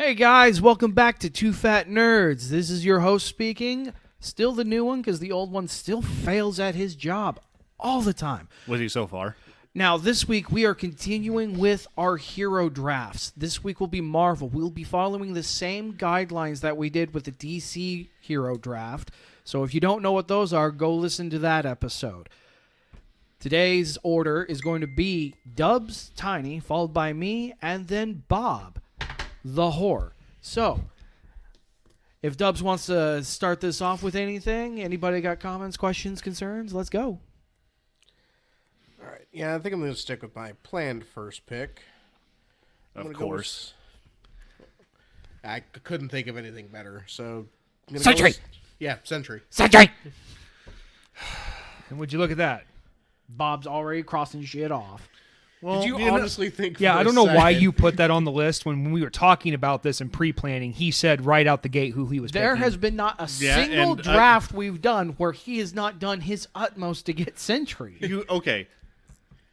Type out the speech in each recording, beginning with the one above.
Hey guys, welcome back to Two Fat Nerds. This is your host speaking. Still the new one because the old one still fails at his job all the time. Was he so far? Now, this week we are continuing with our hero drafts. This week will be Marvel. We'll be following the same guidelines that we did with the DC hero draft. So if you don't know what those are, go listen to that episode. Today's order is going to be Dubs, Tiny, followed by me, and then Bob, the whore. So, if Dubs wants to start this off with anything, anybody got comments, questions, concerns? Let's go. All right. Yeah, I think I'm going to stick with my planned first pick. Of course. I couldn't think of anything better, so... Sentry! Yeah, Sentry. Sentry! And would you look at that? Bob's already crossing shit off. Well, Did you honestly think Yeah, for I a don't know why second- you put that on the list. When we were talking about this and pre-planning, he said right out the gate who he was There picking. has been not a Yeah, single and, draft we've done where he has not done his utmost to get Sentry. Okay.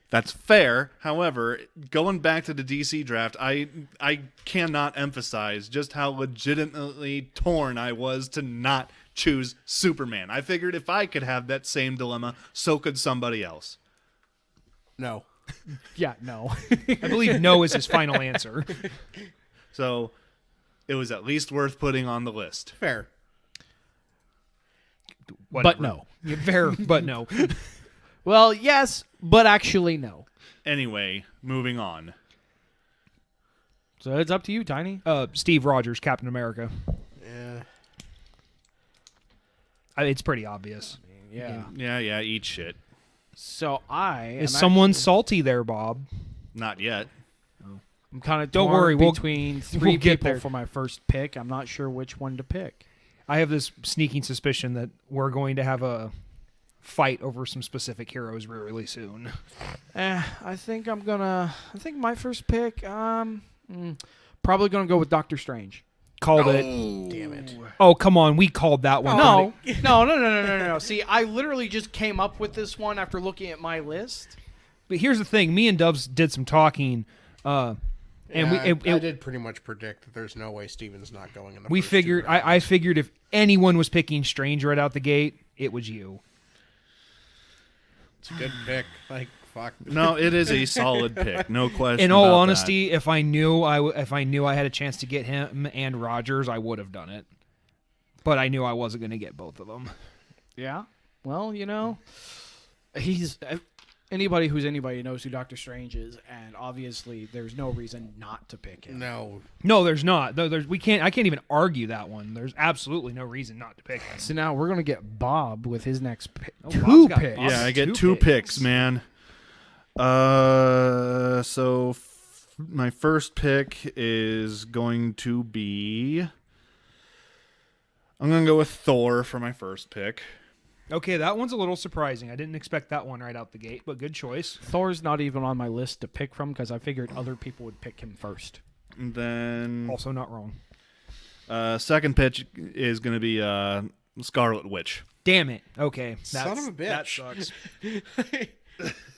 That's fair. However, going back to the DC draft, I cannot emphasize just how legitimately torn I was to not choose Superman. I figured if I could have that same dilemma, so could somebody else. No. Yeah, no. I believe no is his final answer. So it was at least worth putting on the list. Fair. But no. Yeah, fair, but no. Well, yes, but actually no. Anyway, moving on. So it's up to you, Tiny. Steve Rogers, Captain America. Yeah. It's pretty obvious. Yeah. Yeah, eat shit. So Is someone salty there, Bob? Not yet. I'm kind of Don't worry, we'll- between three we'll get people there. for my first pick. I'm not sure which one to pick. I have this sneaking suspicion that we're going to have a fight over some specific heroes really soon. I think my first pick, probably gonna go with Doctor Strange. Called it. Damn it. Oh, come on. We called that one. No. See, I literally just came up with this one after looking at my list. But here's the thing. Me and Dubs did some talking. And Yeah, we I did pretty much predict that there's no way Steven's not going in the we first figured. two rounds. I figured if anyone was picking Strange right out the gate, it was you. It's a good pick. Like, fuck. No, it is a solid pick. No question. In all about honesty, if I knew I had a chance to get him and Rogers, I would have done it. But I knew I wasn't going to get both of them. Yeah. Well, he's anybody knows who Doctor Strange is, and obviously there's no reason not to pick him. No. No, there's not. I can't even argue that one. There's absolutely no reason not to pick him. So now we're gonna get Bob with his next pick. Oh, Two Bob's got- picks. Bob's Yeah, I got get two picks. picks, man. My first pick is going to be... I'm going to go with Thor for my first pick. Okay, that one's a little surprising. I didn't expect that one right out the gate, but good choice. Thor's not even on my list to pick from because I figured other people would pick him first. And then Also not wrong. second pitch is going to be Scarlet Witch. Damn it. Okay. Son of a That bitch. sucks.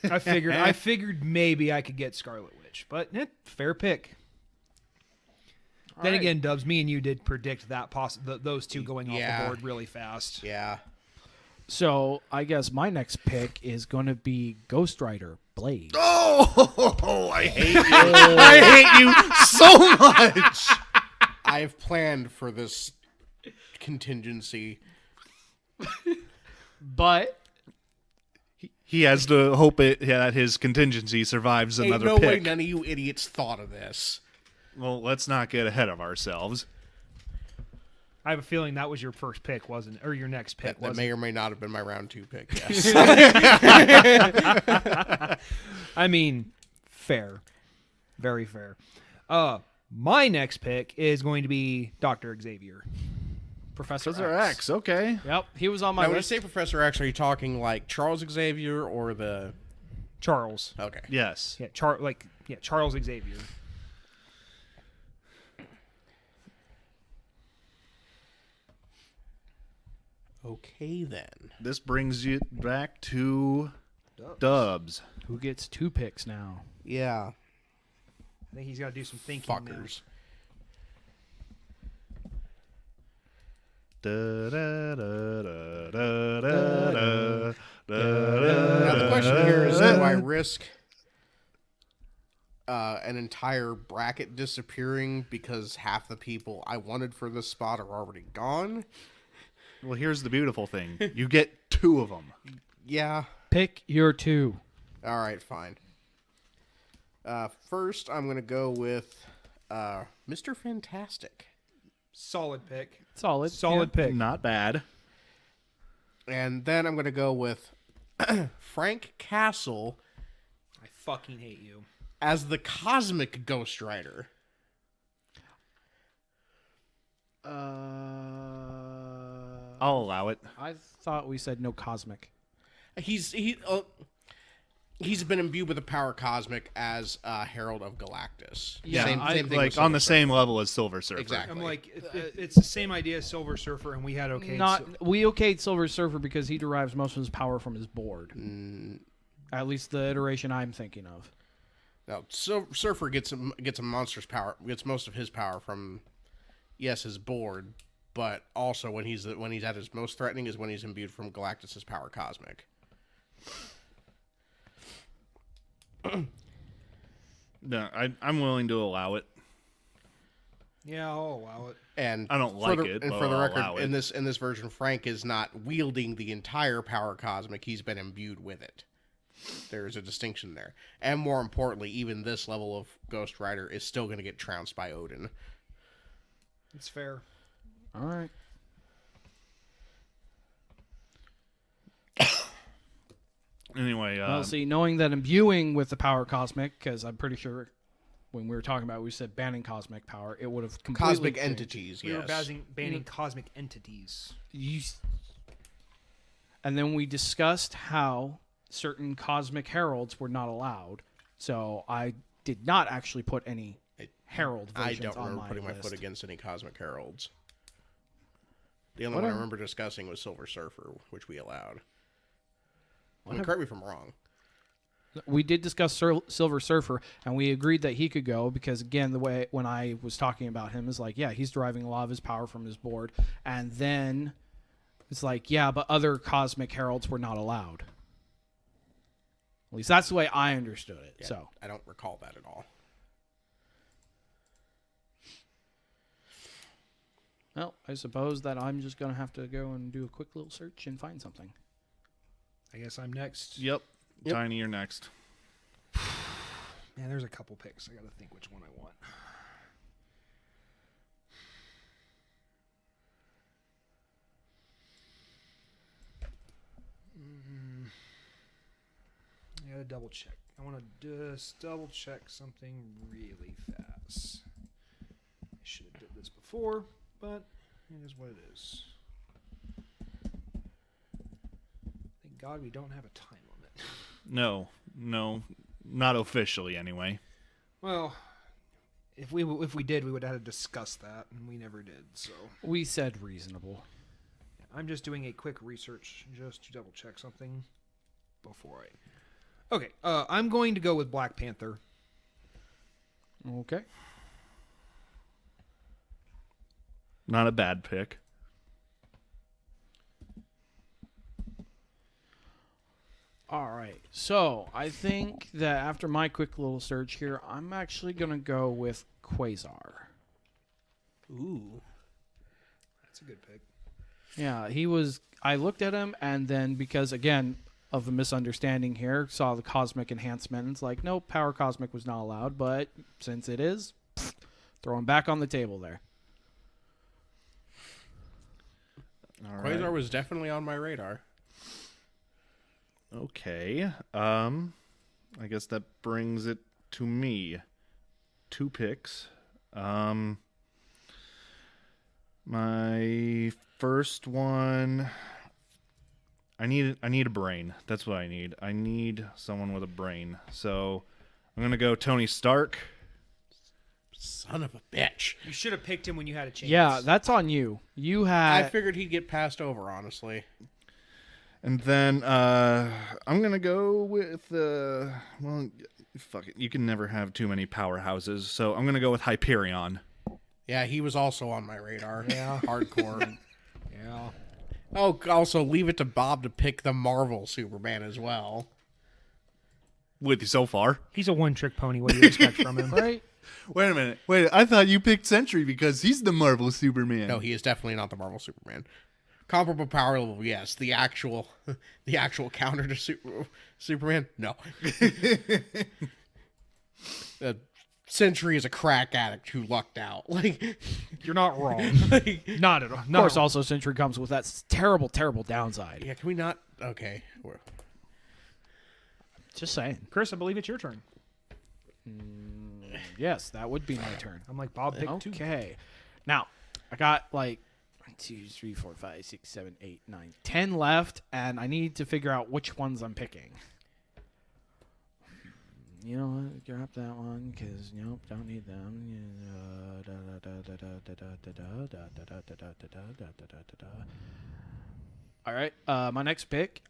I figured maybe I could get Scarlet Witch, but fair pick. Then again, Dubs, me and you did predict that those two going off Yeah. the board really fast. Yeah. So I guess my next pick is going to be Ghost Rider Blade. Oh, I hate you. I hate you so much. I have planned for this contingency. But He has to hope that his contingency survives Ain't another no way pick. none of you idiots thought of this. Well, let's not get ahead of ourselves. I have a feeling that was your first pick, wasn't it? Or your next pick, That wasn't may it? or may not have been my round 2 pick, yes. I mean, fair. Very fair. My next pick is going to be Dr. Xavier. Professor X, okay. Yep, he was on my Now, when you list. say Professor X, are you talking like Charles Xavier or the... Charles. Okay. Yes. Yeah, Charles Xavier. Okay, then. This brings you back to Dubs. Who gets 2 picks now? Yeah. I think he's got to do some thinking now. Fuckers. Da, da, da, da, da, da, Now the question here is, do I risk an entire bracket disappearing because half the people I wanted for this spot are already gone? Well, here's the beautiful thing. You get 2 of them. Yeah. Pick your 2. All right, fine. First, I'm going to go with Mr. Fantastic. Solid pick. Solid. Solid pick. Not bad. And then I'm going to go with Frank Castle I fucking hate you. as the Cosmic Ghost Rider. I'll allow it. I thought we said no cosmic. He's been imbued with the power cosmic as Herald of Galactus. Yeah, same thing Like with on the Silver same level as Silver Surfer. Exactly. I'm like, if it's the same idea as Silver Surfer, and we had We okayed Silver Surfer because he derives most of his power from his board. At least the iteration I'm thinking of. Now, Surfer gets a monster's power. Gets most of his power from, yes, his board, but also when he's at his most threatening is when he's imbued from Galactus's power cosmic. No, I'm willing to allow it. Yeah, I'll allow it. And I don't for like the, it, And but for the I'll record, allow it. in this version, Frank is not wielding the entire power cosmic. He's been imbued with it. There's a distinction there. And more importantly, even this level of Ghost Rider is still going to get trounced by Odin. It's fair. All right. Anyway, Well, see, knowing that imbuing with the power cosmic, because I'm pretty sure when we were talking about it, we said banning cosmic power, it would have completely Cosmic changed. entities, We yes. were banning cosmic entities. And then we discussed how certain cosmic heralds were not allowed. So I did not actually put any herald I versions don't on remember my putting my list. foot against any cosmic heralds. The only one I remember discussing was Silver Surfer, which we allowed. I mean, correct me if I'm wrong. We did discuss Silver Surfer, and we agreed that he could go because, again, the way when I was talking about him is like, yeah, he's deriving a lot of his power from his board. And then it's like, yeah, but other cosmic heralds were not allowed. At least that's the way I understood it. Yeah, So I don't recall that at all. well, I suppose that I'm just going to have to go and do a quick little search and find something. I guess I'm next. Yep. Tiny, you're next. Man, there's a couple picks. I got to think which one I want. I got to double check. I want to just double check something really fast. I should have did this before, but it is what it is. Thank God we don't have a time limit. No, not officially anyway. Well, if we did, we would have had to discuss that, and we never did. So We said reasonable. I'm just doing a quick research just to double check something before I. Okay, I'm going to go with Black Panther. Okay. Not a bad pick. All right. So I think that after my quick little search here, I'm actually going to go with Quasar. Ooh. That's a good pick. Yeah, he was. I looked at him, and then because, again, of a misunderstanding here, saw the cosmic enhancement. And it's like, nope, power cosmic was not allowed. But since it is, throw him back on the table there. All right. Quasar was definitely on my radar. Okay. I guess that brings it to me. 2 picks. My first one, I need a brain. That's what I need. I need someone with a brain. So I'm gonna go Tony Stark. Son of a bitch. You should have picked him when you had a chance. Yeah, that's on you. You had. I figured he'd get passed over, honestly. And then I'm gonna go with well, fuck it. You can never have too many powerhouses, so I'm gonna go with Hyperion. Yeah, he was also on my radar. Yeah. Hardcore. Yeah. Oh, also leave it to Bob to pick the Marvel Superman as well. With you so far. He's a one-trick pony. What do you expect from him? Right? Wait a minute. Wait, I thought you picked Sentry because he's the Marvel Superman. No, he is definitely not the Marvel Superman. Comparable power level, yes. The actual counter to Superman, no. Sentry is a crack addict who lucked out. Like, You're not wrong. Not at all. Of course, also Sentry comes with that terrible, terrible downside. yeah, can we not? Okay. Just saying. Chris, I believe it's your turn. Yes, that would be my turn. I'm like, Bob picked two. Okay. Now, I got like 1, 2, 3, 4, 5, 6, 7, 8, 9, 10 left, and I need to figure out which ones I'm picking. You know what? Grab that one because nope, don't need them. All right. My next pick.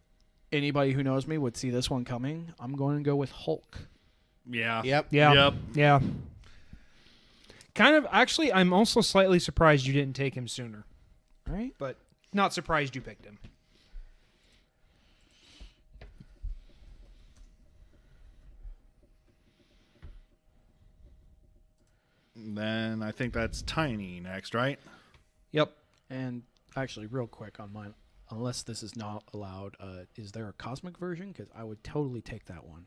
Anybody who knows me would see this one coming. I'm going to go with Hulk. Yeah. Yep. Yeah. Yep. Yeah. Kind of. Actually, I'm also slightly surprised you didn't take him sooner, All right. but not surprised you picked him. Then I think that's Tiny next, right? Yep. And actually, real quick on mine, unless this is not allowed, is there a cosmic version? Because I would totally take that one.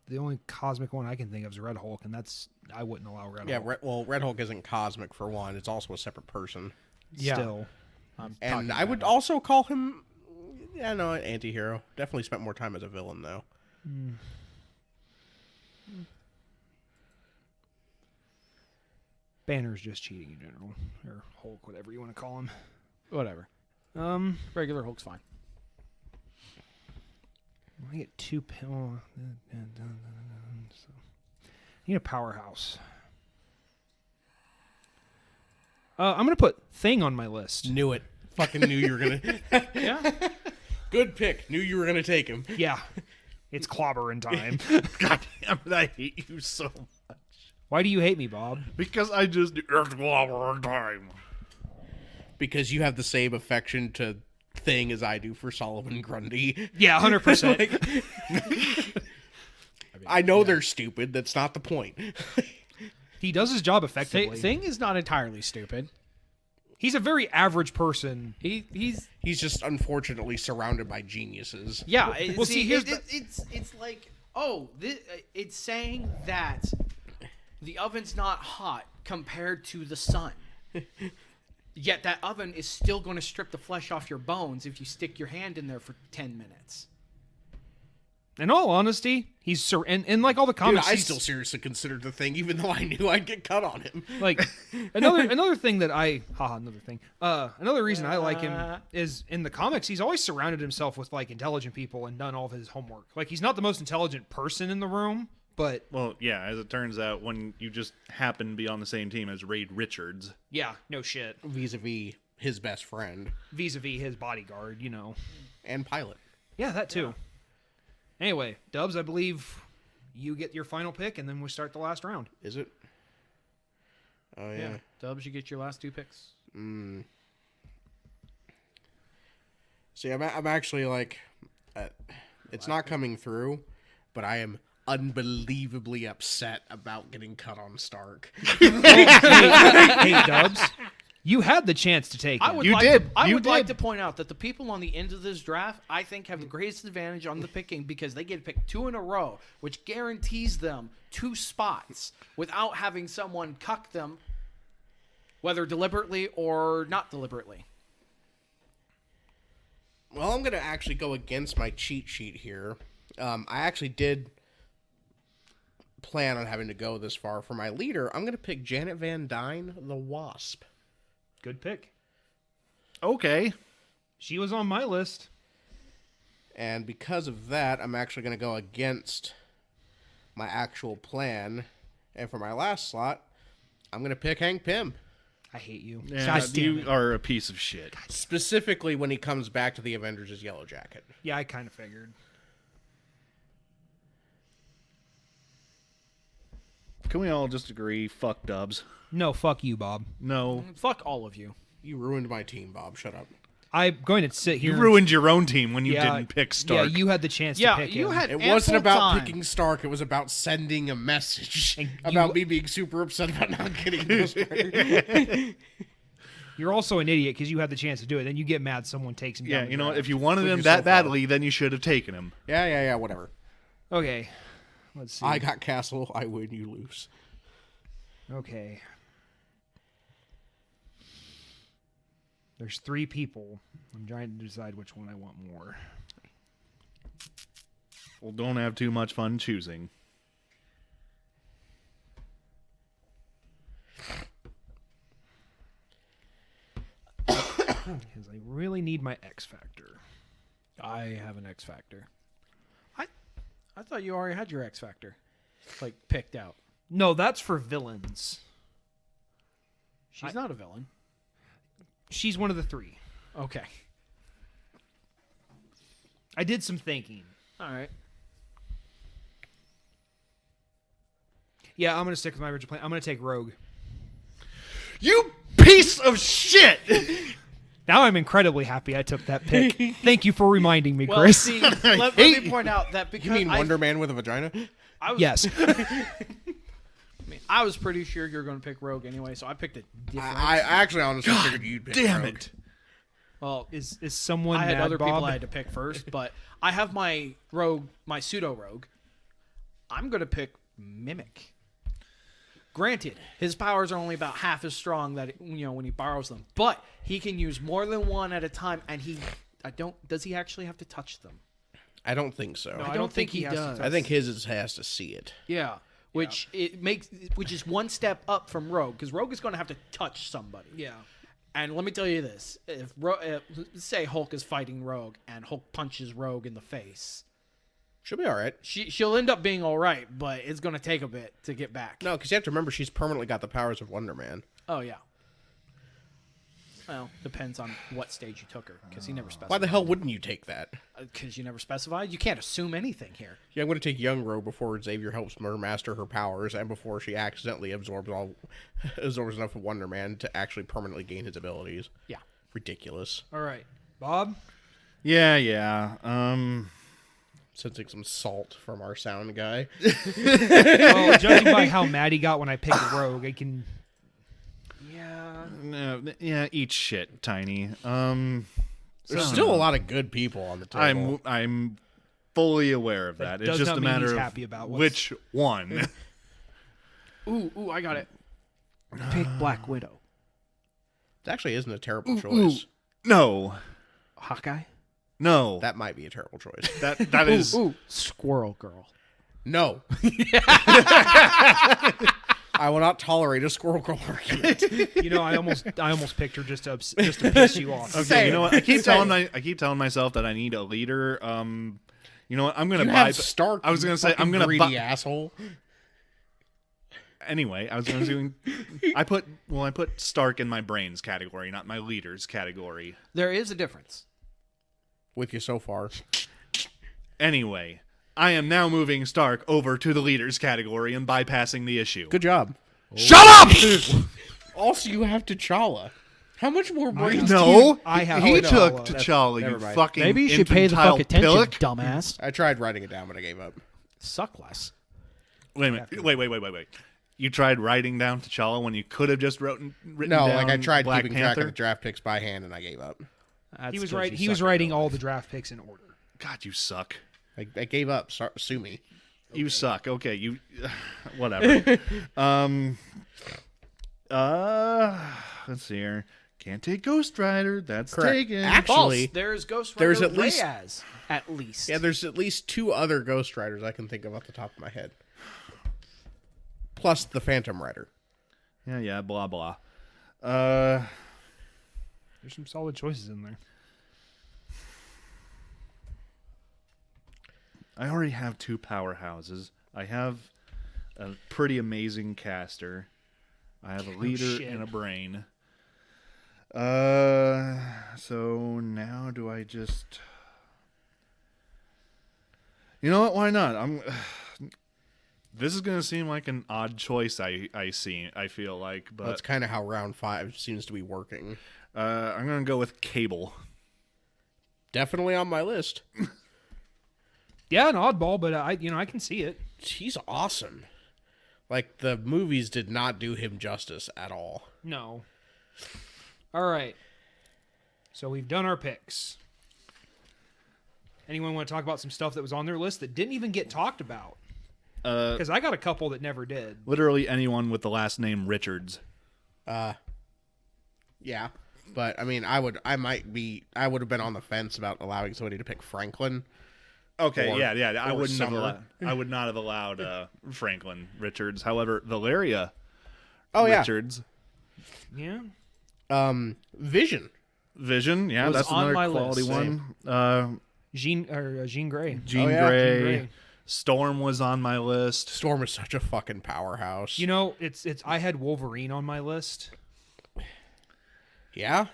The only cosmic one I can think of is Red Hulk, and that's I wouldn't allow Red Yeah, Hulk. Red Hulk isn't cosmic for one. It's also a separate person. Yeah. Still. I'm And talking I would about- also call him, yeah, no, an anti-hero. Definitely spent more time as a villain, though. Banner's just cheating in general, or Hulk, whatever you want to call him. whatever. Regular Hulk's fine. I get two pill. So. I need a powerhouse. I'm gonna put Thing on my list. Knew it. Fucking knew you were gonna. Yeah. Good pick. Knew you were gonna take him. Yeah, it's clobbering time. God damn it, I hate you so much. Why do you hate me, Bob? Because I just do time. Because you have the same affection to Thing as I do for Solomon Grundy. Yeah, 100%. I know they're stupid. That's not the point. He does his job effectively. Thing is not entirely stupid. He's a very average person. He's He's just unfortunately surrounded by geniuses. yeah. Well, see, here's it's like it's saying that the oven's not hot compared to the sun. Yet that oven is still going to strip the flesh off your bones if you stick your hand in there for 10 minutes. In all honesty, he's and like all the Dude, comics, I he's- still seriously considered the Thing, even though I knew I'd get cut on him. like another thing that another reason I like him is in the comics he's always surrounded himself with like intelligent people and done all of his homework. Like he's not the most intelligent person in the room, but Well, yeah, as it turns out, when you just happen to be on the same team as Reed Richards. yeah, no shit. Vis-a-vis his best friend Vis-a-vis his bodyguard, you know. and pilot. Yeah, that too. Anyway, Dubs, I believe you get your final pick and then we start the last round. Is it? Oh, yeah. Dubs, you get your last two picks. See, I'm actually like, it's not coming through, but I am unbelievably upset about getting cut on Stark. Hey, Dubs, you had the chance to take I him. would You like did. To, I You would like to did. point out that the people on the end of this draft, I think, have the greatest advantage on the picking because they get to pick 2 in a row, which guarantees them 2 spots without having someone cuck them, whether deliberately or not deliberately. Well, I'm going to actually go against my cheat sheet here. I actually did plan on having to go this far. For my leader, I'm going to pick Janet Van Dyne, the Wasp. Good pick. Okay. She was on my list. And because of that, I'm actually going to go against my actual plan. And for my last slot, I'm going to pick Hank Pym. I hate you. Yeah, God damn you it. are a piece of shit. Specifically when he comes back to the Avengers as Yellow Jacket. Yeah, I kind of figured. Can we all just agree? Fuck Dubs. No, fuck you, Bob. No. Fuck all of you. You ruined my team, Bob. Shut up. I'm going to sit here. You ruined your own team when you Yeah, didn't pick Stark. Yeah, you had the chance Yeah, to pick you him. had It ample wasn't about time. picking Stark. It was about sending a message And about you- me being super upset about not getting Ghost Rider. You're also an idiot because you had the chance to do it. Then you get mad someone takes him down. Yeah, the you know what? draft. If you wanted Look, him you're that so far. badly, then you should have taken him. Yeah, whatever. Okay. Let's see. I got Castle. I win. You lose. Okay. There's 3 people. I'm trying to decide which one I want more. Well, don't have too much fun choosing. Because I really need my X Factor. I have an X Factor. I thought you already had your X Factor, like, picked out. No, that's for villains. She's not a villain. She's one of the 3. Okay. I did some thinking. All right. Yeah, I'm going to stick with my original plan. I'm going to take Rogue. You piece of shit! Now I'm incredibly happy I took that pick. Thank you for reminding me, Well, Chris. see, let me point out that because You mean I, Wonder Man with a vagina? I was, Yes. I was pretty sure you were going to pick Rogue anyway, so I picked a different. I actually honestly figured you'd pick Damn Rogue. it! Well, Is someone I had mad, other Bob? people I had to pick first, but I have my Rogue, my pseudo Rogue. I'm going to pick Mimic. Granted, his powers are only about half as strong that when he borrows them, but he can use more than one at a time, and does he actually have to touch them? I don't think so. No, I don't think he has to does. touch I think his has to see it. Yeah, which is one step up from Rogue, because Rogue is going to have to touch somebody. Yeah. And let me tell you this: if say Hulk is fighting Rogue and Hulk punches Rogue in the face, She'll be all right. she'll end up being all right, but it's going to take a bit to get back. No, because you have to remember she's permanently got the powers of Wonder Man. Oh yeah. Well, depends on what stage you took her, because he never specified. Why the hell wouldn't you take that? Because you never specified. You can't assume anything here. Yeah, I'm going to take Young Rogue before Xavier helps her master her powers, and before she accidentally absorbs enough of Wonder Man to actually permanently gain his abilities. Yeah. Ridiculous. All right. Bob? Yeah. Sensing some salt from our sound guy. Well, judging by how mad he got when I picked Rogue, I can... Yeah, eat shit, Tiny. There's still a lot of good people on the table. I'm fully aware of that. It's does just not a mean matter he's of happy about what's- which one. Ooh, I got it. Pick Black Widow. It actually isn't a terrible choice. No. Hawkeye. No. That might be a terrible choice. That is Ooh, Squirrel Girl. No. I will not tolerate a Squirrel Girl argument. You know, I almost picked her just to piss you off. okay. Say You know it. what? Say I keep telling myself that I need a leader. You know what? I'm gonna You buy have Stark. I was gonna say I'm gonna greedy buy asshole. anyway. I was gonna do. I put Stark in my brains category, not my leaders category. There is a difference. With you so far. Anyway, I am now moving Stark over to the leaders category and bypassing the issue. Good job. Shut up! Also, you have T'Challa. How much more brains do you... No, I have he T'Challa. took That's- T'Challa. never You mind. fucking Maybe you should pay the infantile fuck attention, pillock. dumbass. I tried writing it down, but I gave up. Suck less. Wait a minute. Wait. You tried writing down T'Challa when you could have just written No, down like I tried Black keeping track Panther? of the draft picks by hand, and I gave up. That's He was 'cause right. you He was suck at writing real all life. the draft picks in order. God, you suck. I gave up. Sue me. You suck. Okay, you whatever. Let's see here. Can't take Ghost Rider. That's Correct. taken. Actually, False. There's Ghost Rider there's at least- Reyes, at least. yeah, there's at least 2 other Ghost Riders I can think of off the top of my head. Plus the Phantom Rider. Yeah, blah blah. There's some solid choices in there. I already have 2 powerhouses. I have a pretty amazing caster. I have a leader shit. and a brain. So now do I just... You know what? Why not? This is gonna seem like an odd choice. I feel like, but That's kind of how round 5 seems to be working. I'm gonna go with Cable. definitely on my list. Yeah, an oddball, but I can see it. He's awesome. Like, the movies did not do him justice at all. No. All right. So we've done our picks. Anyone want to talk about some stuff that was on their list that didn't even get talked about? Because I got a couple that never did. Literally anyone with the last name Richards. Yeah. But, I mean, I would have been on the fence about allowing somebody to pick Franklin. Okay, Or- yeah. I or wouldn't have Summer. allowed. I would not have allowed Franklin Richards. However, Valeria Oh, yeah. Richards, Yeah. Vision. Vision, yeah, Was that's on another my quality list. one. Jean Grey. Jean Oh, yeah, Grey, Jean Grey. Storm was on my list. Storm is such a fucking powerhouse. You know, it's I had Wolverine on my list. Yeah?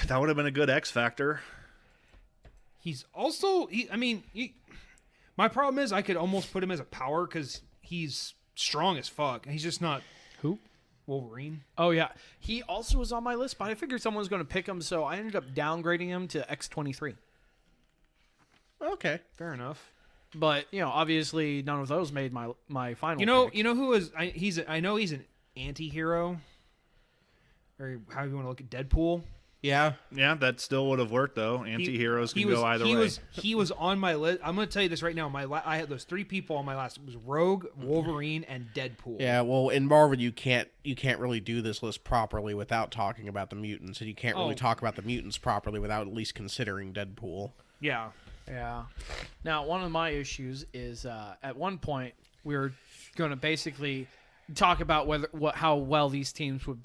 That would have been a good X Factor. He's also my problem is I could almost put him as a power because he's strong as fuck. He's just not Who? Wolverine. Oh yeah, he also was on my list, but I figured someone was going to pick him, so I ended up downgrading him to X-23. Okay. Fair enough. But obviously none of those made my final. pick. You know who is I know he's an anti-hero, or how you want to look at Deadpool. Yeah. Yeah, that still would have worked though. Anti-heroes can go either way. He was on my list. I'm going to tell you this right now. I had those 3 people on my list. It was Rogue, Wolverine, and Deadpool. Yeah, well, in Marvel, you can't really do this list properly without talking about the mutants, and you can't really talk about the mutants properly without at least considering Deadpool. Yeah. Yeah. Now, one of my issues is at one point we were going to basically talk about how well these teams would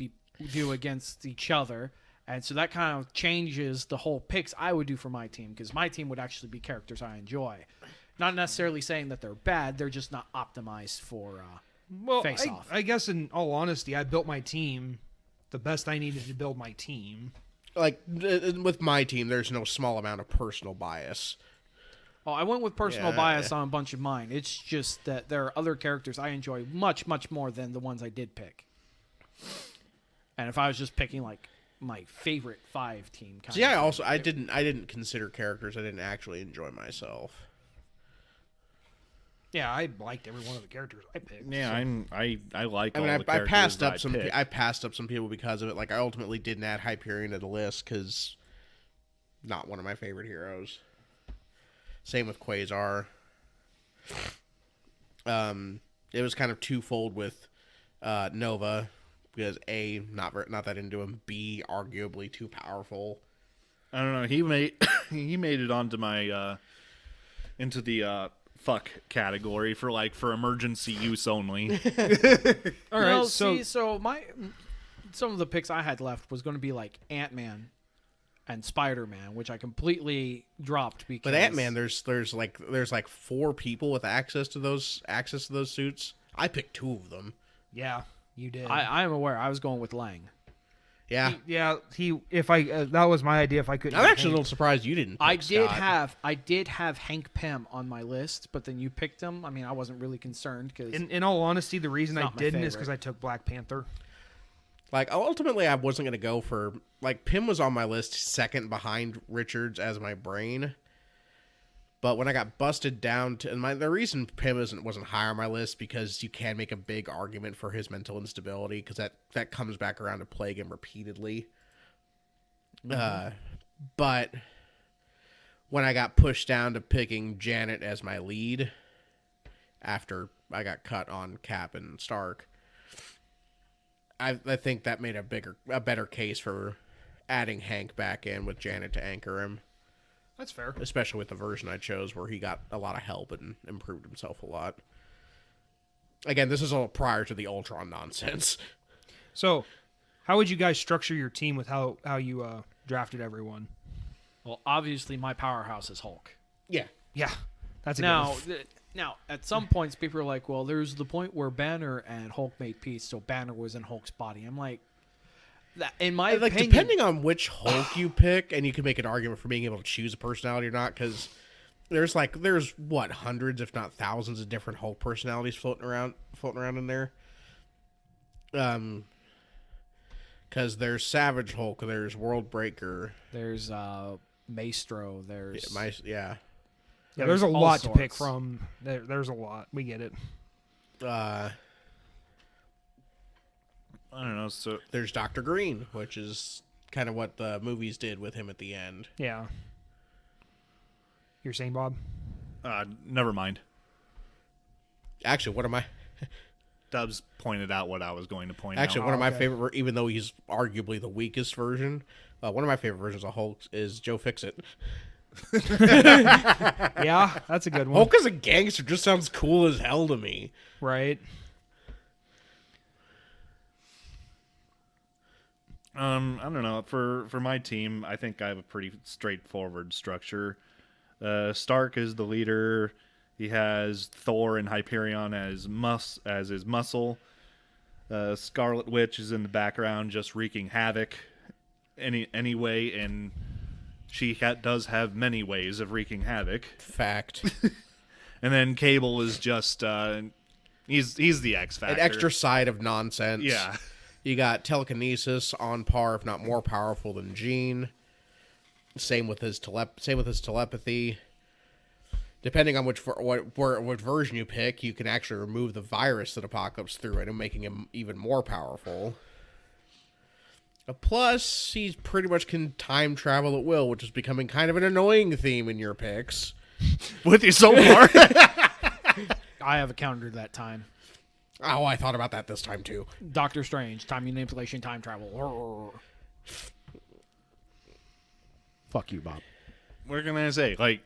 do against each other, and so that kind of changes the whole picks I would do for my team, because my team would actually be characters I enjoy. Not necessarily saying that they're bad; they're just not optimized for face off. I guess in all honesty, I built my team the best I needed to build my team. Like, with my team, there's no small amount of personal bias. Oh, I went with personal Yeah. bias on a bunch of mine. It's just that there are other characters I enjoy much, much more than the ones I did pick. And if I was just picking like my favorite 5 team kind See, of I didn't consider characters I didn't actually enjoy myself. Yeah, I liked every one of the characters I picked. Yeah, I like. I mean, all the I characters passed that up some. picked. I passed up some people because of it. Like, I ultimately didn't add Hyperion to the list because not one of my favorite heroes. Same with Quasar. It was kind of twofold with Nova because A, not that into him. B, arguably too powerful. I don't know. He made it onto my into the fuck category for emergency use only. All right, Well, so some of the picks I had left was going to be like Ant-Man and Spider-Man, which I completely dropped because. But Ant-Man, there's like 4 people with access to those suits. I picked 2 of them. yeah, you did. I am aware. I was going with Lang. Yeah, If I that was my idea. If I couldn't, I'm get actually a Hank. little surprised you didn't. Pick I did have Hank Pym on my list, but then you picked him. I mean, I wasn't really concerned because In all honesty, the reason It's I not my didn't is favorite. because I took Black Panther. Like, ultimately, I wasn't going to go for... Like, Pym was on my list second behind Richards as my brain. But when I got busted down to... And the reason Pym wasn't higher on my list, because you can make a big argument for his mental instability, because that comes back around to plague him repeatedly. But when I got pushed down to picking Janet as my lead, after I got cut on Cap and Stark... I think that made a better case for adding Hank back in with Janet to anchor him, That's fair. especially with the version I chose where he got a lot of help and improved himself a lot. Again, this is all prior to the Ultron nonsense. So, how would you guys structure your team with how you drafted everyone? well, obviously my powerhouse is Hulk. Yeah. Yeah, that's a Now, good one. now at some points, people are like, "Well, there's the point where Banner and Hulk made peace, so Banner was in Hulk's body." I'm like, that, in my Like, opinion, depending on which Hulk you pick, and you can make an argument for being able to choose a personality or not, because there's hundreds, if not thousands, of different Hulk personalities floating around in there. Because there's Savage Hulk, there's World Breaker. there's Maestro. There's Yeah. Yeah, there's a all lot to pick sorts. from. There's a lot. We get it. Uh, I don't know. So there's Dr. Green, which is kind of what the movies did with him at the end. Yeah. You're saying, Bob? never mind. Actually, one of my Dubs pointed out what I was going to point out. Actually, one of my okay. favorite, even though he's arguably the weakest version, one of my favorite versions of Hulk is Joe Fixit. Yeah, that's a good one. Hulk as a gangster just sounds cool as hell to me. Right. I don't know. For my team, I think I have a pretty straightforward structure. Stark is the leader. He has Thor and Hyperion as his muscle. Scarlet Witch is in the background, just wreaking havoc. Anyway, and she does have many ways of wreaking havoc. Fact. And then Cable is just he's the X Factor. An extra side of nonsense. Yeah. You got telekinesis on par, if not more powerful than Jean. Same with his telepathy. Depending on which version you pick, you can actually remove the virus that Apocalypse threw in and making him even more powerful. Plus, he pretty much can time travel at will, which is becoming kind of an annoying theme in your picks. With you so far. I have a counter that time. Oh, I thought about that this time too. Doctor Strange, time manipulation, time travel. Fuck you, Bob. What can I say? Like,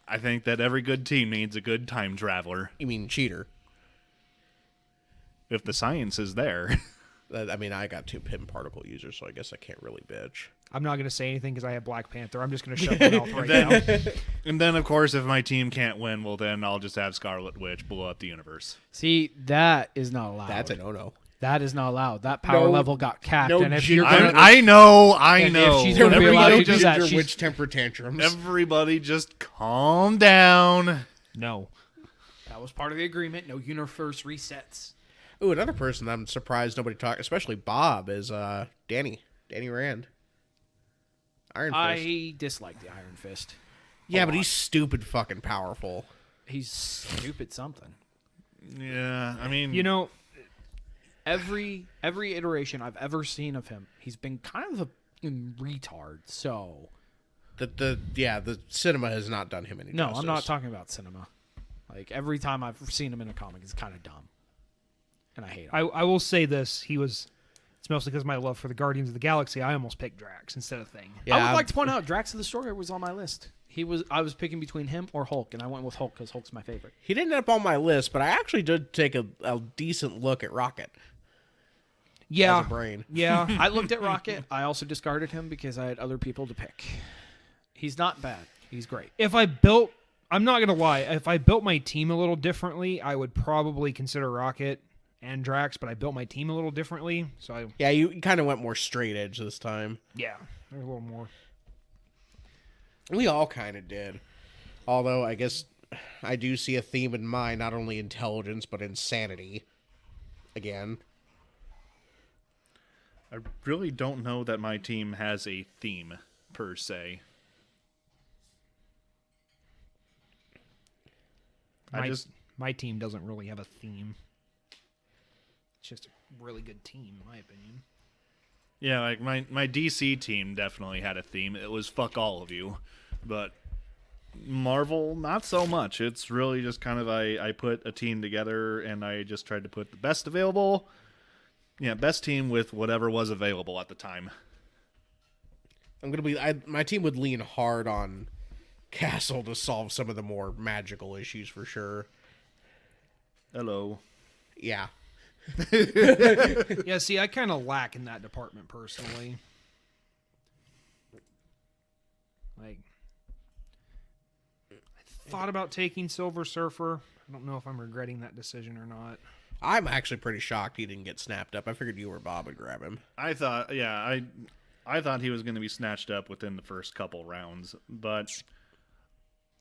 I think that every good team needs a good time traveler. You mean cheater? If the science is there. I mean, I got 2 pin particle users, so I guess I can't really bitch. I'm not going to say anything because I have Black Panther. I'm just going to shut my mouth right now. And then, of course, if my team can't win, well, then I'll just have Scarlet Witch blow up the universe. See, that is not allowed. That's a no-no. That is not allowed. That power No- level got capped. no and if ginger- you're gonna, I know. And if she's There gonna will be be allowed no to do that, ginger she's- witch temper tantrums. Everybody just calm down. No. that was part of the agreement. No universe resets. Ooh, another person I'm surprised nobody talked, especially Bob, is Danny Rand. Iron Fist. I dislike the Iron Fist. Yeah, a but lot. he's stupid fucking powerful. He's stupid something. Yeah, I mean... You know, Every iteration I've ever seen of him, he's been kind of a retard. So The cinema has not done him any no, justice. I'm not talking about cinema. Like every time I've seen him in a comic, it's kind of dumb, and I hate him. I will say this. It's mostly because of my love for the Guardians of the Galaxy. I almost picked Drax instead of Thing. Yeah, I would like to point out Drax of the Story was on my list. I was picking between him or Hulk, and I went with Hulk because Hulk's my favorite. He didn't end up on my list, but I actually did take a decent look at Rocket Yeah. as a brain. Yeah. I looked at Rocket. I also discarded him because I had other people to pick. He's not bad. He's great. I'm not going to lie, if I built my team a little differently, I would probably consider Rocket and Drax, but I built my team a little differently. So, Yeah, you kind of went more straight edge this time. there's a little more. We all kind of did. Although, I guess I do see a theme in mind, not only intelligence, but insanity. Again. I really don't know that my team has a theme, per se. My team doesn't really have a theme. It's just a really good team, in my opinion. Yeah, like my DC team definitely had a theme. It was fuck all of you. But Marvel, not so much. It's really just kind of I put a team together and I just tried to put the best available. Yeah, best team with whatever was available at the time. My team would lean hard on Castle to solve some of the more magical issues for sure. Hello. Yeah. Yeah, see, I kind of lack in that department personally. Like, I thought about taking Silver Surfer. I don't know if I'm regretting that decision or not. I'm actually pretty shocked he didn't get snapped up. I figured you or Bob would grab him. I thought he was going to be snatched up within the first couple rounds, but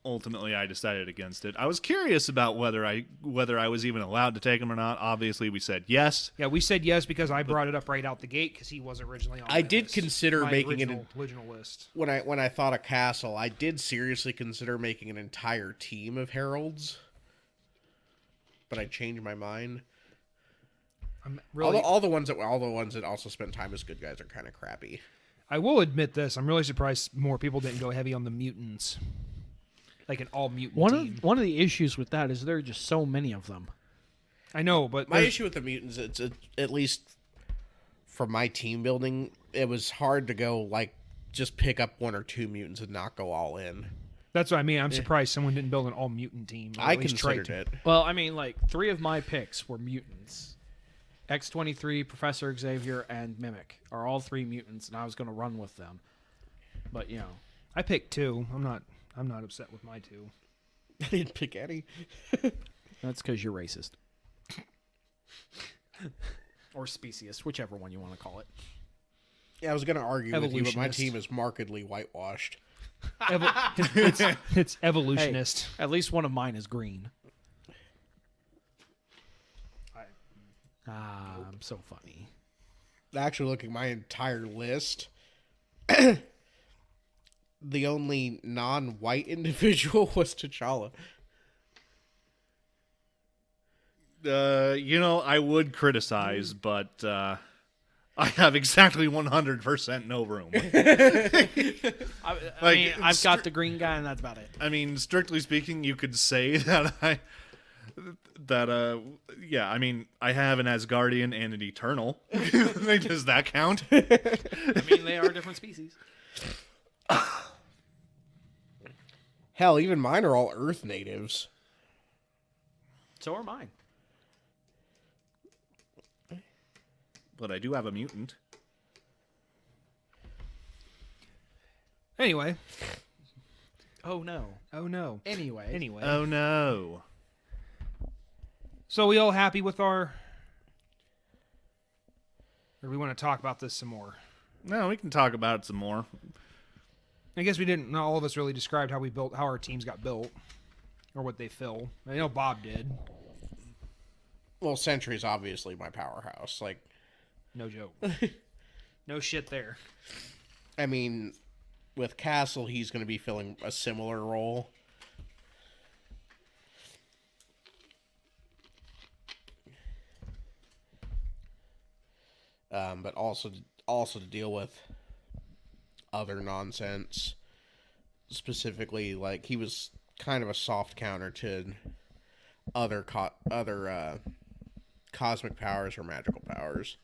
ultimately I decided against it. I was curious about whether I was even allowed to take him or not. Obviously, we said yes. Yeah, we said yes because I brought it up right out the gate because he was originally on. I my did list. consider My making it original list. when I thought of Castle, I did seriously consider making an entire team of heralds, but I changed my mind. I'm really, All the ones that also spend time as good guys are kind of crappy. I will admit this. I'm really surprised more people didn't go heavy on the mutants, like an all mutant team. One of the issues with that is there are just so many of them. I know, but My issue with the mutants, it's at least for my team building, it was hard to go like just pick up one or two mutants and not go all in. that's what I mean. I'm surprised someone didn't build an all mutant team. Or I at least tried considered to. it. Well, I mean, like 3 of my picks were mutants. X-23, Professor Xavier, and Mimic are all 3 mutants, and I was going to run with them. But, you know. I picked 2. I'm not upset with my 2. I didn't pick any. That's because you're racist. Or speciest, whichever one you want to call it. Yeah, I was going to argue with you, but my Evolutionist. team is markedly whitewashed. It's Hey, evolutionist. at least one of mine is green. I'm so funny. Actually, looking at my entire list, the only non-white individual was T'Challa. I would criticize, but I have exactly 100% no room. I mean, I've got the green guy, and that's about it. I mean, strictly speaking, you could say that I have an Asgardian and an Eternal. Does that count? I mean, they are different species. Hell, even mine are all Earth natives. So are mine. But I do have a mutant. Anyway. Oh, no. Oh no. Anyway. Oh no. So we all happy with our? Or we want to talk about this some more? No, we can talk about it some more. I guess we didn't. Not all of us really described how our teams got built, or what they fill. I know Bob did. Well, Sentry's obviously my powerhouse. Like, No joke. No shit there. I mean, with Castle, he's going to be filling a similar role. But also to deal with other nonsense. Specifically, like, he was kind of a soft counter to other cosmic powers or magical powers.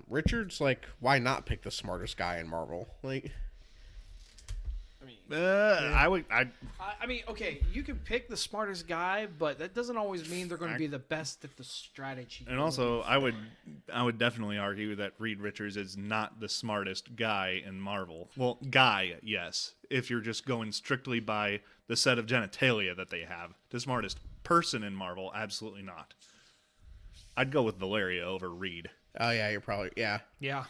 Richard's like, why not pick the smartest guy in Marvel? Like, I mean, okay, you can pick the smartest guy, but that doesn't always mean they're going to be the best at the strategy. And also, I would definitely argue that Reed Richards is not the smartest guy in Marvel. Well, guy, yes. If you're just going strictly by the set of genitalia that they have. The smartest person in Marvel, absolutely not. I'd go with Valeria over Reed. oh yeah, you're probably, yeah. Yeah.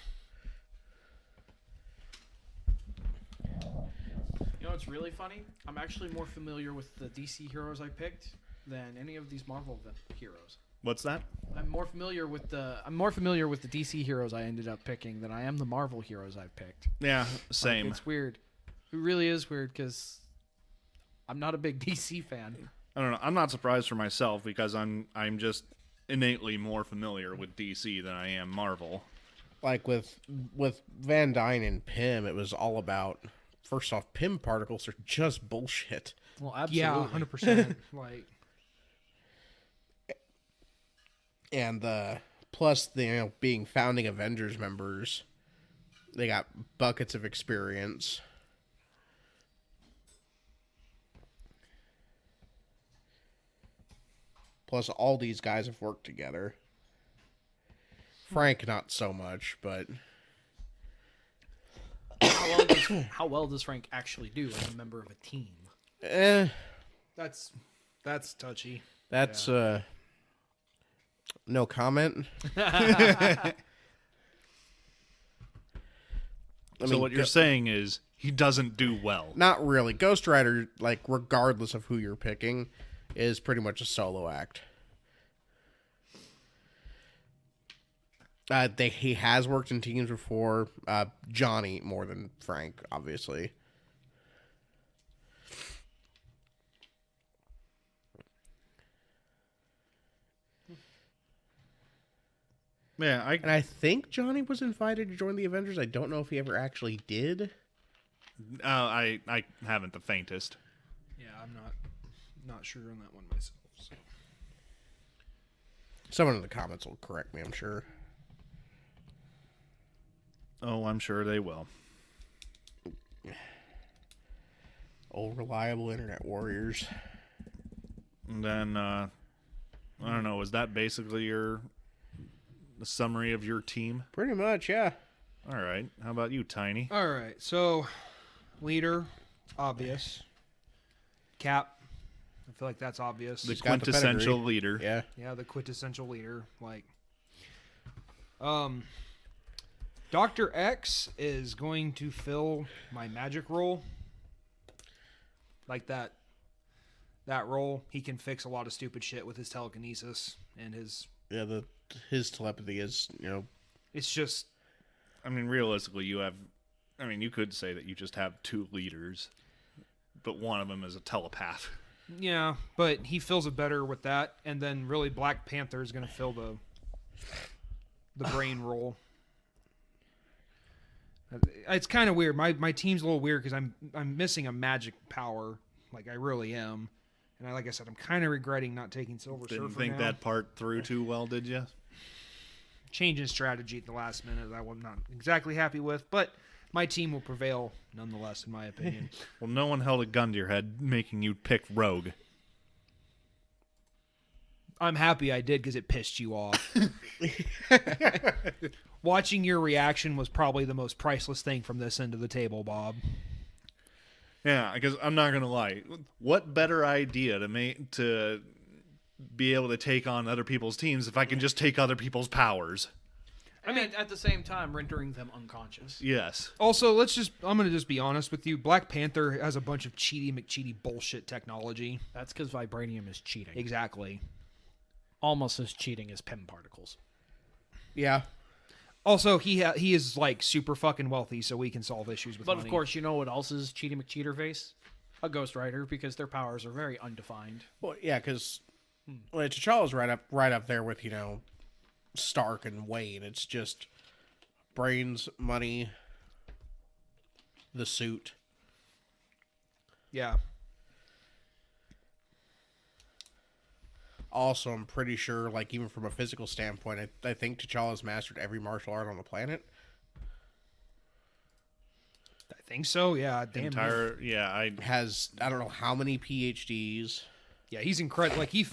You know what's really funny? I'm actually more familiar with the DC heroes I picked than any of these Marvel heroes. What's that? I'm more familiar with the DC heroes I ended up picking than I am the Marvel heroes I picked. Yeah, same. Like, it's weird. It really is weird because I'm not a big DC fan. I don't know. I'm not surprised for myself because I'm just innately more familiar with DC than I am Marvel. Like with Van Dyne and Pym, it was all about, first off, Pym particles are just bullshit. Well, absolutely. Yeah, 100%. Like, And plus, being founding Avengers members, they got buckets of experience. Plus, all these guys have worked together. Frank, not so much, but How well does Frank actually do as a member of a team? that's touchy. that's no comment. So what you're saying is he doesn't do well. Not really. Ghost Rider, like, regardless of who you're picking, is pretty much a solo act. He has worked in teams before. Johnny more than Frank, obviously. Yeah, And I think Johnny was invited to join the Avengers. I don't know if he ever actually did. I haven't the faintest. Yeah, I'm not sure on that one myself. So. Someone in the comments will correct me, I'm sure. Oh, I'm sure they will. Old reliable internet warriors. And then I don't know. Was that basically the summary of your team? Pretty much, yeah. All right. How about you, Tiny? All right, so leader, obvious. Cap, I feel like that's obvious. The got the quintessential pedigree. leader. Yeah. Yeah, the quintessential leader. Like, Dr. X is going to fill my magic role. Like that role, he can fix a lot of stupid shit with his telekinesis and his. Yeah, his telepathy is, It's just. I mean, realistically, you could say that you just have two leaders, but one of them is a telepath. Yeah, but he fills it better with that, and then really Black Panther is going to fill the brain role. It's kind of weird. My team's a little weird because I'm missing a magic power, like I really am, and like I said, I'm kind of regretting not taking Silver Didn't Surfer think now. that part through too well, did you? Changing strategy at the last minute that I'm not exactly happy with, but my team will prevail nonetheless, in my opinion. Well, no one held a gun to your head making you pick Rogue. I'm happy I did because it pissed you off. Watching your reaction was probably the most priceless thing from this end of the table, Bob. Yeah, because I'm not gonna lie. What better idea to be able to take on other people's teams if I can just take other people's powers? I mean, at the same time, rendering them unconscious. Yes. Also, I'm going to just be honest with you. Black Panther has a bunch of cheaty McCheaty bullshit technology. That's because vibranium is cheating. Exactly. Almost as cheating as PEM particles. Yeah. Also, he is like super fucking wealthy, so we can solve issues with But money. of course, you know what else is cheating McCheater face? A Ghost Rider, because their powers are very undefined. Well, yeah, because T'Challa's right up there with, Stark and Wayne. It's just brains, money, the suit. Yeah. Also, I'm pretty sure, like, even from a physical standpoint, I think T'Challa's mastered every martial art on the planet. I think so. Yeah. Damn. Has, I don't know how many PhDs. Yeah, he's incredible. Like he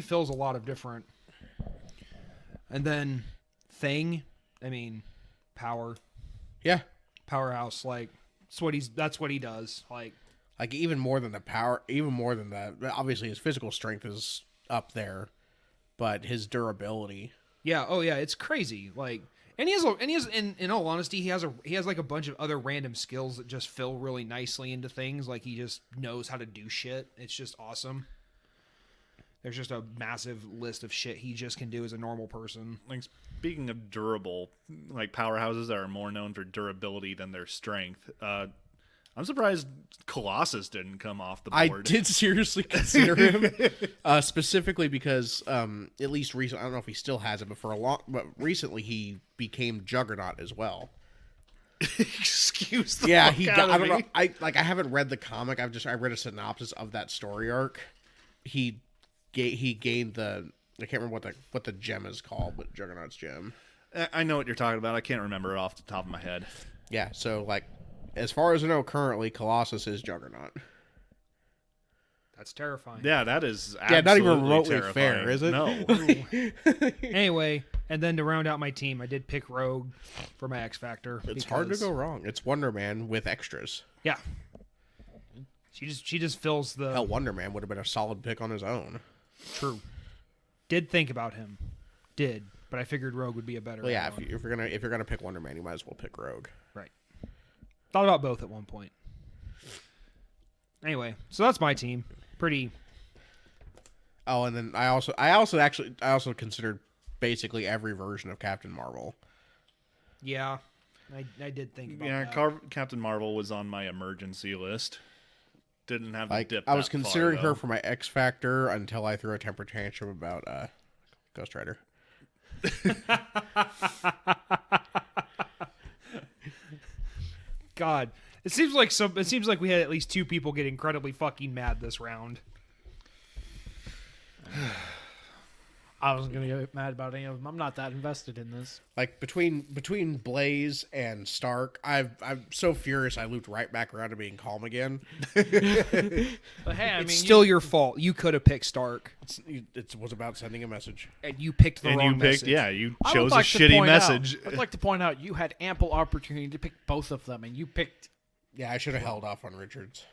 fills a lot of different. And then Thing, I mean, power, Yeah. powerhouse. Like that's what he does. Like even more than the power, even more than that. Obviously, his physical strength is up there, but his durability. yeah, oh yeah, it's crazy. Like, and he has in all honesty, he has like a bunch of other random skills that just fill really nicely into things. Like he just knows how to do shit. It's just awesome. There's just a massive list of shit he just can do as a normal person. Like, speaking of durable, like powerhouses that are more known for durability than their strength, I'm surprised Colossus didn't come off the board. I did seriously consider him, specifically because at least recently, I don't know if he still has it, but recently he became Juggernaut as well. Excuse the Yeah, fuck he. out of I don't me. know. I haven't read the comic. I read a synopsis of that story arc. He gained the. I can't remember what the gem is called, but Juggernaut's gem. I know what you're talking about. I can't remember it off the top of my head. Yeah. So like, as far as I know, currently Colossus is Juggernaut. That's terrifying. Yeah, that is Yeah, not even absolutely remotely terrifying. fair, is it? No. Anyway, and then to round out my team, I did pick Rogue for my X Factor. It's hard to go wrong. It's Wonder Man with extras. Yeah. She just fills the Hell, Wonder Man would have been a solid pick on his own. true. Did think about him. But I figured Rogue would be a better Well, yeah, one. if you're gonna pick Wonder Man, you might as well pick Rogue. Right. Thought about both at one point. Anyway, so that's my team. Pretty. Oh, and then I also considered basically every version of Captain Marvel. Yeah, I did think about Yeah, that. Captain Marvel was on my emergency list. Didn't have to Like dip. I was that far, considering her though. for my X Factor until I threw a temper tantrum about Ghost Rider. God, it seems like we had at least 2 people get incredibly fucking mad this round. I wasn't gonna get mad about any of them. I'm not that invested in this. Like between Blaze and Stark, I'm so furious I looped right back around to being calm again. But hey, I It's mean, still your fault. You could have picked Stark, It was about sending a message. and you picked the And wrong you picked, message. yeah, you I would chose a like to shitty point out- message. I'd like to point out you had ample opportunity to pick both of them, and you picked. Yeah, I should have held off on Richards.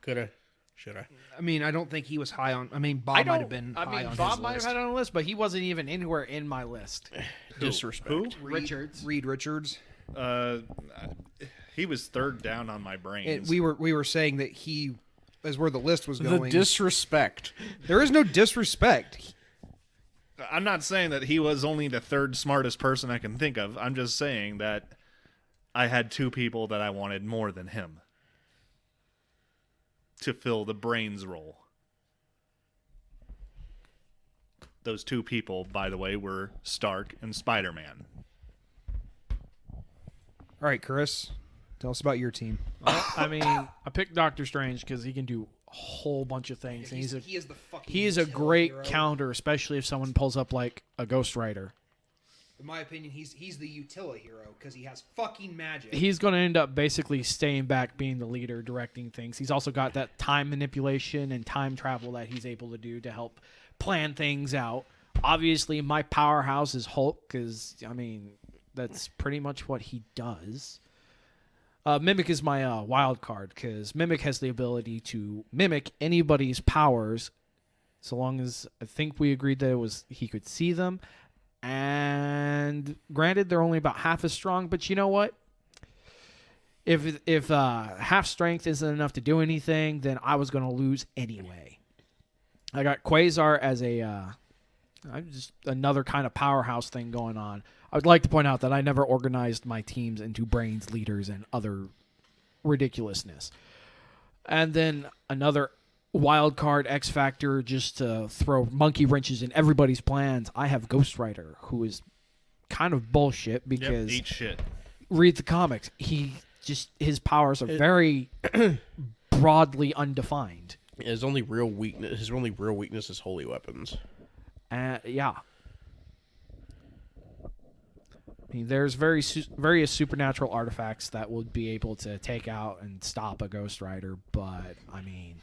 Coulda, shoulda. I mean, I don't think he was high on. I mean, Bob might have been high on Bob his might have list. had it on the list, but he wasn't even anywhere in my list. Disrespect. Who? Richards. Reed Richards. He was third down on my brain. And we were saying that he is where the list was The going. disrespect. There is no disrespect. I'm not saying that he was only the third smartest person I can think of. I'm just saying that I had 2 people that I wanted more than him to fill the brains role. Those 2 people, by the way, were Stark and Spider-Man. All right, Chris, tell us about your team. I mean, I picked Doctor Strange because he can do a whole bunch of things. And he is the fucking. he is a utility great hero. counter, especially if someone pulls up like a Ghost Rider. In my opinion, he's the utility hero because he has fucking magic. He's going to end up basically staying back, being the leader, directing things. He's also got that time manipulation and time travel that he's able to do to help plan things out. Obviously, my powerhouse is Hulk because, I mean, that's pretty much what he does. Mimic is my wild card because Mimic has the ability to mimic anybody's powers so long as I think we agreed that it was he could see them. And granted, they're only about half as strong, but you know what? If half strength isn't enough to do anything, then I was going to lose anyway. I got Quasar as I'm just another kind of powerhouse thing going on. I would like to point out that I never organized my teams into brains, leaders, and other ridiculousness. And then another wild card X Factor just to throw monkey wrenches in everybody's plans. I have Ghost Rider, who is kind of bullshit because Eat shit. read the comics. His powers are very broadly undefined. His only real weakness is holy weapons. Yeah. I mean, there's various supernatural artifacts that would be able to take out and stop a Ghost Rider, but I mean,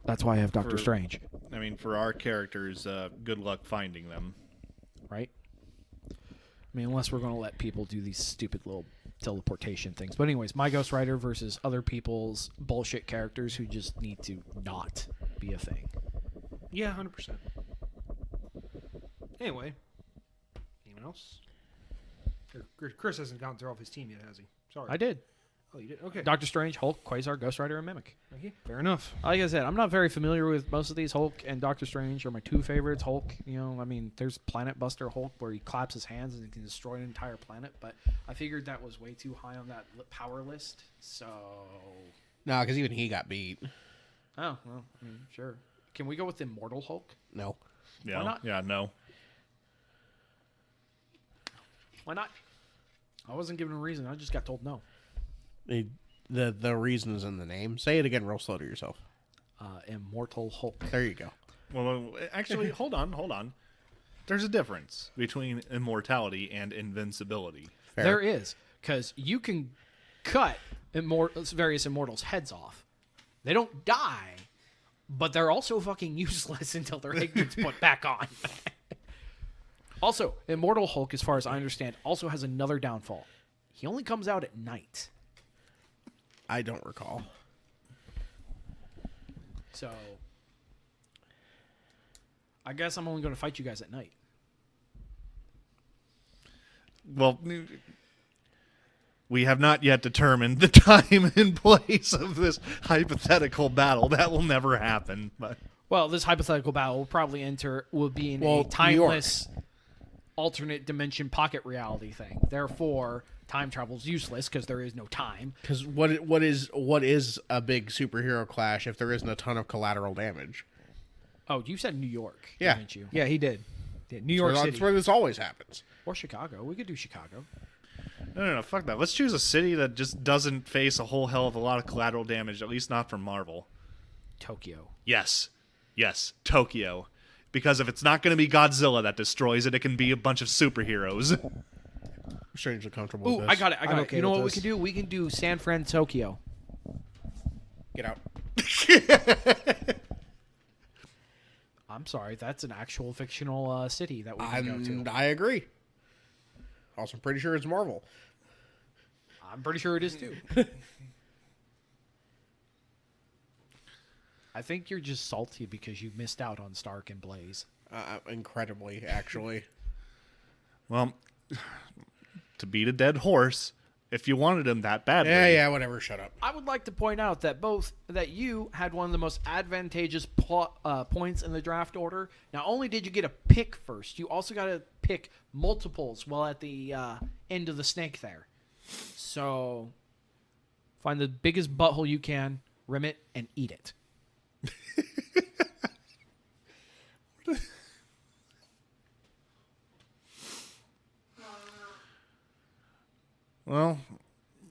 that's why I have Doctor Strange, I mean, for our characters, good luck finding them. right? I mean, unless we're going to let people do these stupid little teleportation things. But anyways, my Ghost Rider versus other people's bullshit characters who just need to not be a thing. Yeah, 100%. Anyway, anyone else? Chris hasn't gone through all of his team yet, has he? Sorry. I did. Oh, you did? Okay. Doctor Strange, Hulk, Quasar, Ghost Rider, and Mimic. Okay, fair enough. Like I said, I'm not very familiar with most of these. Hulk and Doctor Strange are my 2 favorites. Hulk, I mean, there's Planet Buster Hulk where he claps his hands and can destroy an entire planet, but I figured that was way too high on that power list, so... No, because even he got beat. Oh, well, I mean, sure. Can we go with Immortal Hulk? No. Yeah, not? yeah, no. Why not? I wasn't given a reason. I just got told no. The reason is in the name. Say it again real slow to yourself. Immortal Hulk. There you go. Well, actually, hold on. There's a difference between immortality and invincibility. Fair. There is, because you can cut various immortals' heads off. They don't die, but they're also fucking useless until their head gets put back on. Also, Immortal Hulk, as far as I understand, also has another downfall. He only comes out at night. I don't recall. So, I guess I'm only going to fight you guys at night. Well, We have not yet determined the time and place of this hypothetical battle. That will never happen. But Well, this hypothetical battle will be in Well, a New timeless alternate dimension pocket reality thing. Therefore, time travel is useless because there is no time. Because what is a big superhero clash if there isn't a ton of collateral damage? Oh, you said New York, Yeah. didn't you? Yeah, he did. Yeah, New York That's City. where this always happens. Or Chicago. We could do Chicago. no, fuck that. Let's choose a city that just doesn't face a whole hell of a lot of collateral damage, at least not from Marvel. Tokyo. Yes, Tokyo. Because if it's not going to be Godzilla that destroys it, it can be a bunch of superheroes. I'm strangely comfortable Ooh, with this. I got it. I'm okay You know with what we this. can do? We can do San Fran, Tokyo. Get out. I'm sorry, that's an actual fictional city that we can go to. I agree. Also, I'm pretty sure it's Marvel. I'm pretty sure it is too. I think you're just salty because you missed out on Stark and Blaze. Incredibly, actually. Well, to beat a dead horse, if you wanted him that badly. Yeah, whatever. Shut up. I would like to point out that you had one of the most advantageous points in the draft order. Not only did you get a pick first, you also got to pick multiples while at the end of the snake there. So find the biggest butthole you can, rim it, and eat it. Well,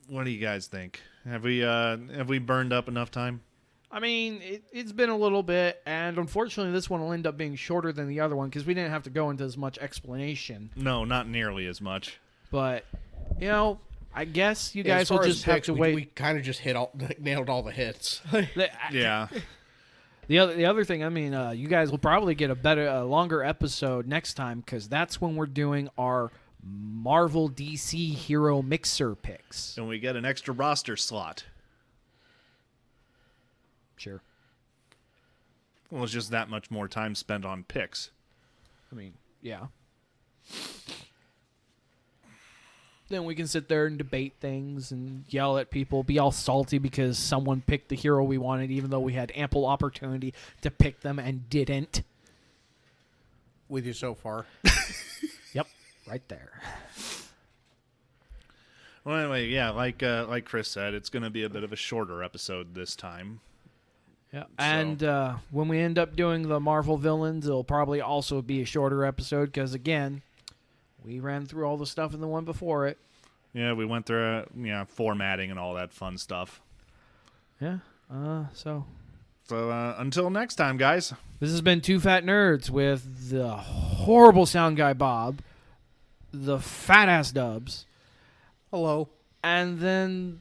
what do you guys think? Have we burned up enough time? I mean, it's been a little bit, and unfortunately this one will end up being shorter than the other one because we didn't have to go into as much explanation. No, not nearly as much. But, I guess you As guys will far as just have picks, to we, wait. We kind of just nailed all the hits. Yeah. The other thing, you guys will probably get a longer episode next time because that's when we're doing our Marvel DC hero mixer picks. And we get an extra roster slot. Sure. Well, it's just that much more time spent on picks. Yeah. Then we can sit there and debate things and yell at people, be all salty because someone picked the hero we wanted, even though we had ample opportunity to pick them and didn't. With you so far. Yep, right there. Well, anyway, yeah, like Chris said, it's going to be a bit of a shorter episode this time. Yeah, and when we end up doing the Marvel villains, it'll probably also be a shorter episode because, again, we ran through all the stuff in the one before it. Yeah, we went through formatting and all that fun stuff. Yeah, so So until next time, guys. this has been Two Fat Nerds with the horrible sound guy Bob, the fat-ass Dubs, Hello. and then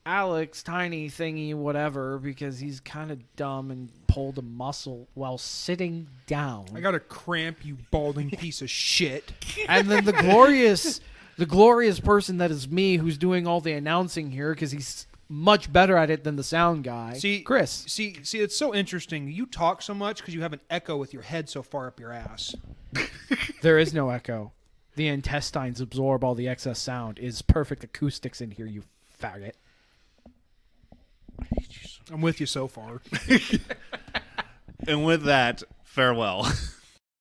Alex, tiny thingy, whatever, because he's kind of dumb and pulled a muscle while sitting down. I got a cramp, you balding piece of shit. And then the glorious person that is me, who's doing all the announcing here, because he's much better at it than the sound guy. See, Chris. See, it's so interesting. You talk so much because you have an echo with your head so far up your ass. There is no echo. The intestines absorb all the excess sound. It's perfect acoustics in here, you faggot. I'm with you so far. And with that, farewell.